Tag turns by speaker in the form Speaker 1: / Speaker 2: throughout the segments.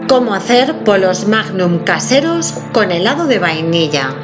Speaker 1: ¿Cómo hacer polos Magnum caseros con helado de vainilla?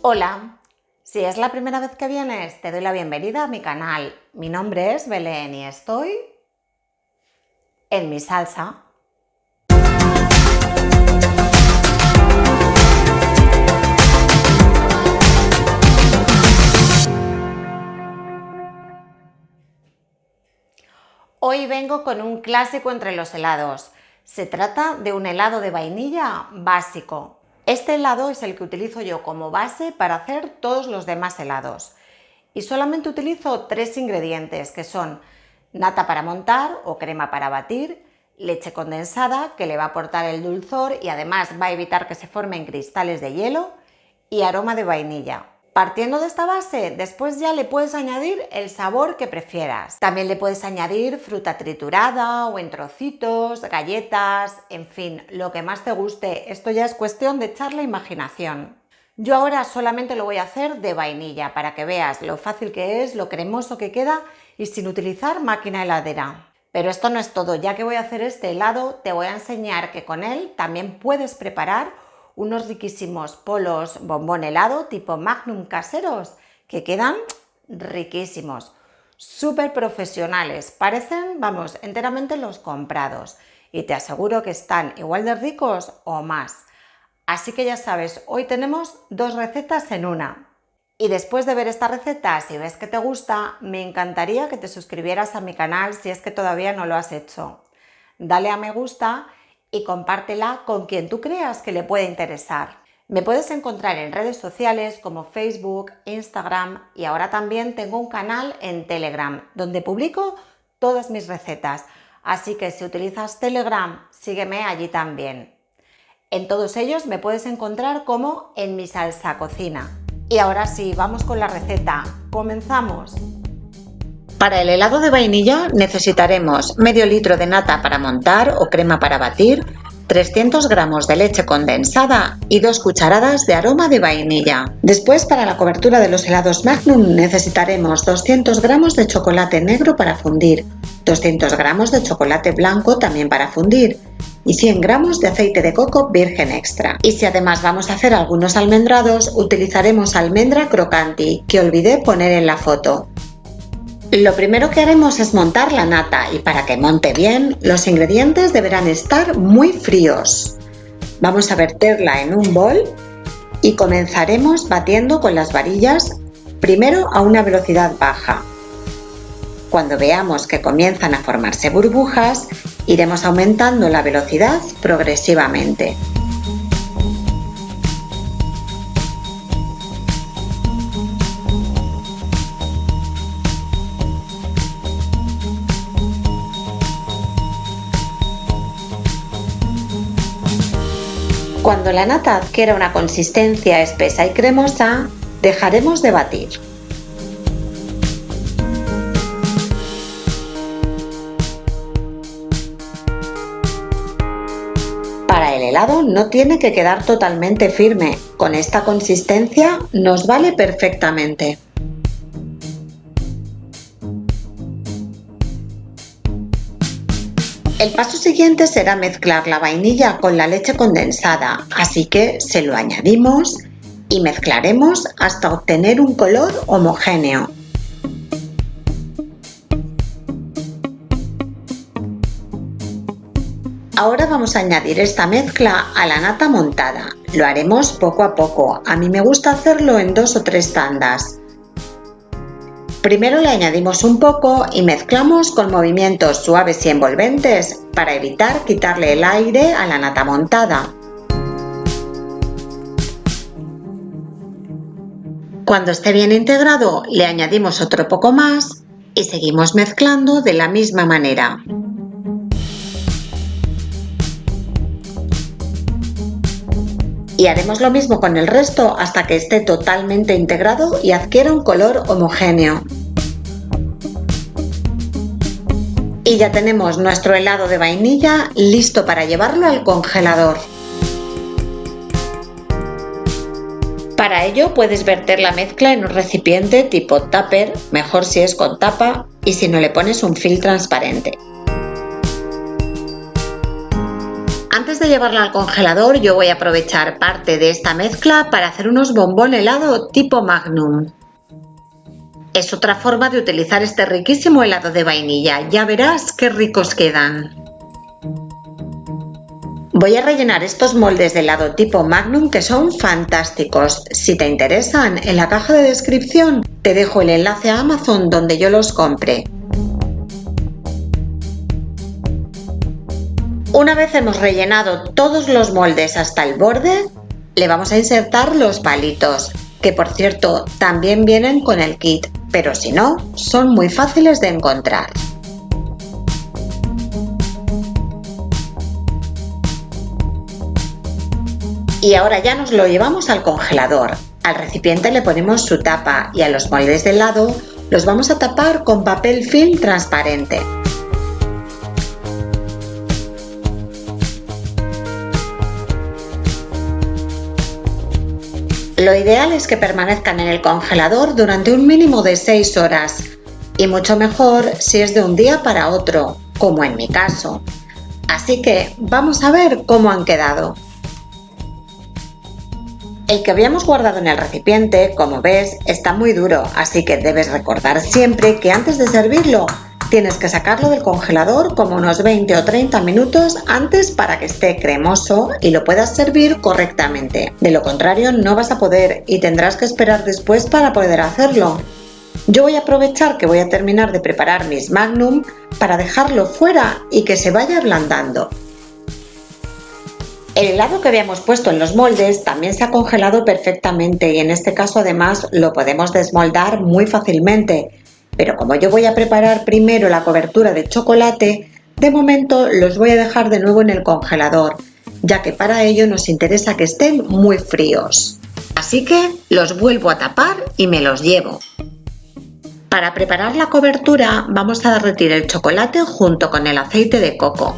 Speaker 2: Hola, si es la primera vez que vienes, te doy la bienvenida a mi canal. Mi nombre es Belén y estoy en mi salsa. Hoy vengo con un clásico entre los helados. Se trata de un helado de vainilla básico. Este helado es el que utilizo yo como base para hacer todos los demás helados. Y solamente utilizo 3 ingredientes, que son nata para montar o crema para batir, leche condensada, que le va a aportar el dulzor y además va a evitar que se formen cristales de hielo, y aroma de vainilla. Partiendo de esta base, después ya le puedes añadir el sabor que prefieras. También le puedes añadir fruta triturada o en trocitos, galletas, en fin, lo que más te guste. Esto ya es cuestión de echar la imaginación. Yo ahora solamente lo voy a hacer de vainilla para que veas lo fácil que es, lo cremoso que queda y sin utilizar máquina heladera. Pero esto no es todo, ya que voy a hacer este helado, te voy a enseñar que con él también puedes preparar unos riquísimos polos bombón helado tipo Magnum caseros que quedan riquísimos, súper profesionales, parecen, vamos, enteramente los comprados y te aseguro que están igual de ricos o más. Así que ya sabes, hoy tenemos 2 recetas en una. Y después de ver esta receta, si ves que te gusta, me encantaría que te suscribieras a mi canal si es que todavía no lo has hecho. Dale a me gusta y compártela con quien tú creas que le puede interesar. Me puedes encontrar en redes sociales como Facebook, Instagram y ahora también tengo un canal en Telegram donde publico todas mis recetas. Así que si utilizas Telegram, sígueme allí también. En todos ellos me puedes encontrar como en mi salsa cocina. Y ahora sí, vamos con la receta. ¡Comenzamos!
Speaker 1: Para el helado de vainilla necesitaremos medio litro de nata para montar o crema para batir, 300 gramos de leche condensada y 2 cucharadas de aroma de vainilla. Después, para la cobertura de los helados Magnum necesitaremos 200 gramos de chocolate negro para fundir, 200 gramos de chocolate blanco también para fundir y 100 gramos de aceite de coco virgen extra. Y si además vamos a hacer algunos almendrados, utilizaremos almendra crocanti, que olvidé poner en la foto. Lo primero que haremos es montar la nata y para que monte bien, los ingredientes deberán estar muy fríos. Vamos a verterla en un bol y comenzaremos batiendo con las varillas, primero a una velocidad baja. Cuando veamos que comienzan a formarse burbujas, iremos aumentando la velocidad progresivamente. Cuando la nata adquiera una consistencia espesa y cremosa, dejaremos de batir. Para el helado no tiene que quedar totalmente firme, con esta consistencia nos vale perfectamente. El paso siguiente será mezclar la vainilla con la leche condensada, así que se lo añadimos y mezclaremos hasta obtener un color homogéneo. Ahora vamos a añadir esta mezcla a la nata montada. Lo haremos poco a poco, a mí me gusta hacerlo en 2 o 3 tandas. Primero le añadimos un poco y mezclamos con movimientos suaves y envolventes para evitar quitarle el aire a la nata montada. Cuando esté bien integrado, le añadimos otro poco más y seguimos mezclando de la misma manera. Y haremos lo mismo con el resto hasta que esté totalmente integrado y adquiera un color homogéneo. Y ya tenemos nuestro helado de vainilla listo para llevarlo al congelador. Para ello puedes verter la mezcla en un recipiente tipo tupper, mejor si es con tapa y si no le pones un film transparente. Antes de llevarla al congelador yo voy a aprovechar parte de esta mezcla para hacer unos bombón helado tipo Magnum. Es otra forma de utilizar este riquísimo helado de vainilla, ya verás qué ricos quedan. Voy a rellenar estos moldes de helado tipo Magnum que son fantásticos. Si te interesan, en la caja de descripción te dejo el enlace a Amazon donde yo los compré. Una vez hemos rellenado todos los moldes hasta el borde, le vamos a insertar los palitos, que por cierto también vienen con el kit, pero si no, son muy fáciles de encontrar. Y ahora ya nos lo llevamos al congelador. Al recipiente le ponemos su tapa y a los moldes de helado los vamos a tapar con papel film transparente. Lo ideal es que permanezcan en el congelador durante un mínimo de 6 horas y mucho mejor si es de un día para otro, como en mi caso. Así que vamos a ver cómo han quedado. El que habíamos guardado en el recipiente, como ves, está muy duro, así que debes recordar siempre que antes de servirlo tienes que sacarlo del congelador como unos 20 o 30 minutos antes para que esté cremoso y lo puedas servir correctamente. De lo contrario no vas a poder y tendrás que esperar después para poder hacerlo. Yo voy a aprovechar que voy a terminar de preparar mis Magnum para dejarlo fuera y que se vaya ablandando. El helado que habíamos puesto en los moldes también se ha congelado perfectamente y en este caso además lo podemos desmoldar muy fácilmente. Pero como yo voy a preparar primero la cobertura de chocolate, de momento los voy a dejar de nuevo en el congelador, ya que para ello nos interesa que estén muy fríos. Así que los vuelvo a tapar y me los llevo. Para preparar la cobertura vamos a derretir el chocolate junto con el aceite de coco.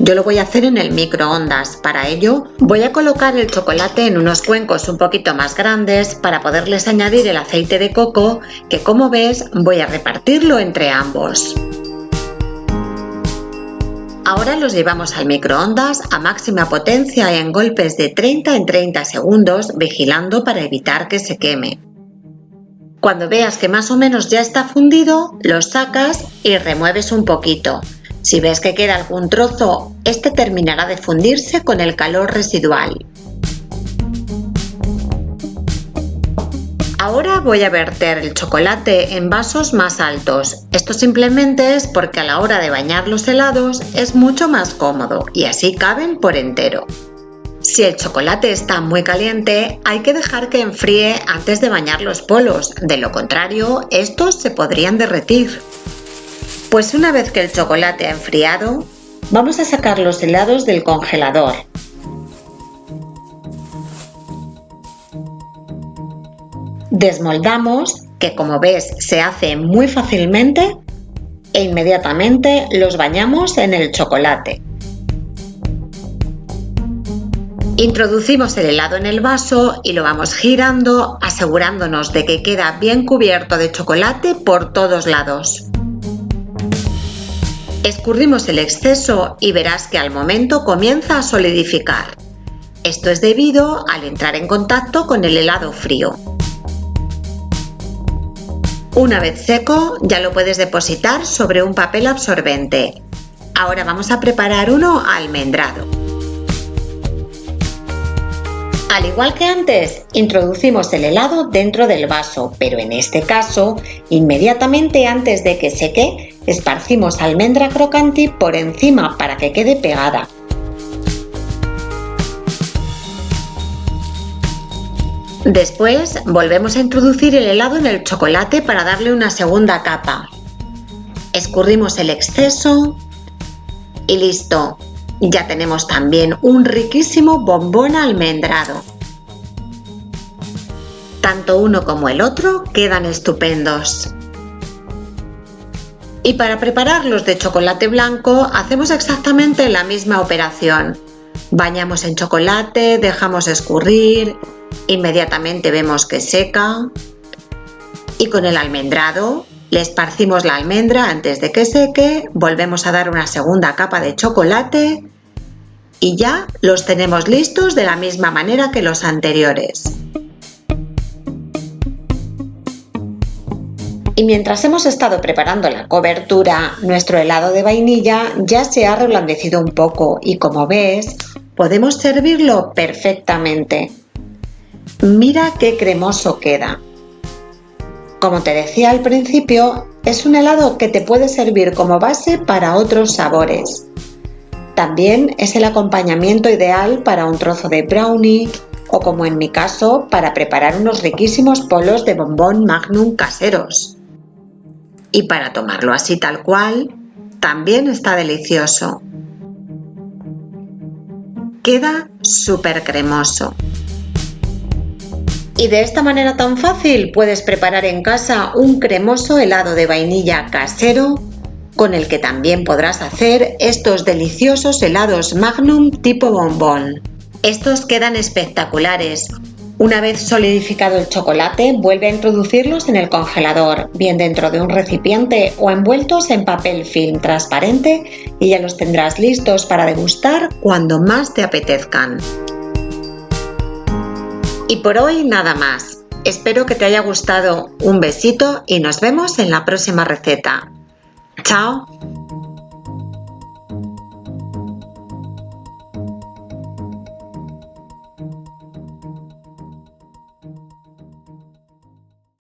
Speaker 1: Yo lo voy a hacer en el microondas. Para ello voy a colocar el chocolate en unos cuencos un poquito más grandes para poderles añadir el aceite de coco que, como ves, voy a repartirlo entre ambos. Ahora los llevamos al microondas a máxima potencia en golpes de 30 en 30 segundos, vigilando para evitar que se queme. Cuando veas que más o menos ya está fundido, lo sacas y remueves un poquito. Si ves que queda algún trozo, este terminará de fundirse con el calor residual. Ahora voy a verter el chocolate en vasos más altos. Esto simplemente es porque a la hora de bañar los helados es mucho más cómodo y así caben por entero. Si el chocolate está muy caliente, hay que dejar que enfríe antes de bañar los polos, de lo contrario, estos se podrían derretir. Pues una vez que el chocolate ha enfriado, vamos a sacar los helados del congelador. Desmoldamos, que como ves se hace muy fácilmente, e inmediatamente los bañamos en el chocolate. Introducimos el helado en el vaso y lo vamos girando, asegurándonos de que queda bien cubierto de chocolate por todos lados. Escurrimos el exceso y verás que al momento comienza a solidificar. Esto es debido al entrar en contacto con el helado frío. Una vez seco, ya lo puedes depositar sobre un papel absorbente. Ahora vamos a preparar uno almendrado. Al igual que antes, introducimos el helado dentro del vaso, pero en este caso, inmediatamente antes de que seque, esparcimos almendra crocanti por encima para que quede pegada. Después, volvemos a introducir el helado en el chocolate para darle una segunda capa. Escurrimos el exceso y listo. Ya tenemos también un riquísimo bombón almendrado. Tanto uno como el otro quedan estupendos. Y para preparar los de chocolate blanco hacemos exactamente la misma operación. Bañamos en chocolate, dejamos escurrir, inmediatamente vemos que seca y con el almendrado le esparcimos la almendra antes de que seque, volvemos a dar una segunda capa de chocolate y ya los tenemos listos de la misma manera que los anteriores. Y mientras hemos estado preparando la cobertura, nuestro helado de vainilla ya se ha reblandecido un poco y como ves, podemos servirlo perfectamente. Mira qué cremoso queda. Como te decía al principio, es un helado que te puede servir como base para otros sabores. También es el acompañamiento ideal para un trozo de brownie o, como en mi caso, para preparar unos riquísimos polos de bombón Magnum caseros. Y para tomarlo así tal cual, también está delicioso. Queda súper cremoso. Y de esta manera tan fácil puedes preparar en casa un cremoso helado de vainilla casero con el que también podrás hacer estos deliciosos helados Magnum tipo bombón. Estos quedan espectaculares. Una vez solidificado el chocolate, vuelve a introducirlos en el congelador, bien dentro de un recipiente o envueltos en papel film transparente y ya los tendrás listos para degustar cuando más te apetezcan. Y por hoy nada más. Espero que te haya gustado. Un besito y nos vemos en la próxima receta. ¡Chao!